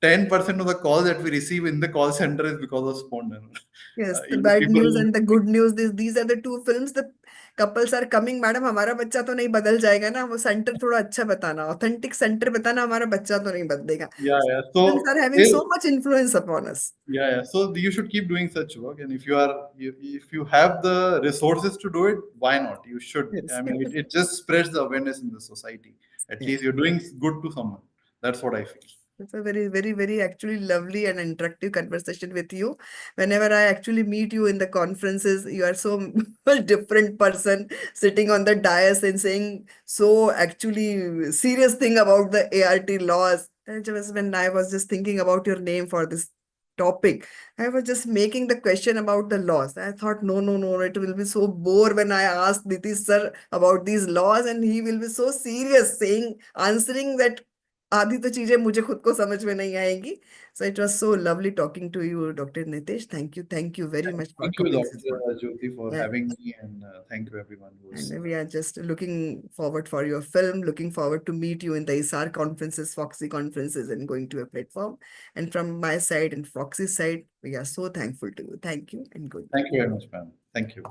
10% of the calls that we receive in the call center is because of sperm donor. Yes, the bad People. news and the good news. These are the two films. The couples are coming. Madam हमारा बच्चा तो नहीं बदल जाएगा ना, वो centre थोड़ा अच्छा बताना, ऑथेंटिक सेंटर बताना, हमारा बच्चा तो नहीं बदलेगा. Yeah, yeah. Films So are having so much influence upon us. yeah. So you should keep doing such work, and if you have the resources to do it, why not? You should. Yes. I mean, it just spreads the awareness in the society. At Yes. least you're doing good to someone. That's what I feel. It's a very, very, very actually lovely and interactive conversation with you. Whenever I actually meet you in the conferences, you are so much different person sitting on the dais and saying so actually serious thing about the ART laws. And just when I was just thinking about your name for this topic, I was just making the question about the laws. I thought, no, no, no, it will be so bore when I ask Nitish sir about these laws, and he will be so serious saying, answering that आधी तो चीजें मुझे खुद को समझ में नहीं आएंगी. So it was so lovely talking to you, Dr. Nitish. Thank you very much for Thank you, coming. Dr. Jyoti, for Yeah. having me, and thank you everyone who's. And we are just looking forward for your film, looking forward to meet you in the ISAR conferences, Foxy conferences, and going to a platform. And from my side and Foxy's side, we are so thankful to you. Thank you and good. Thank you very much, ma'am. Thank you.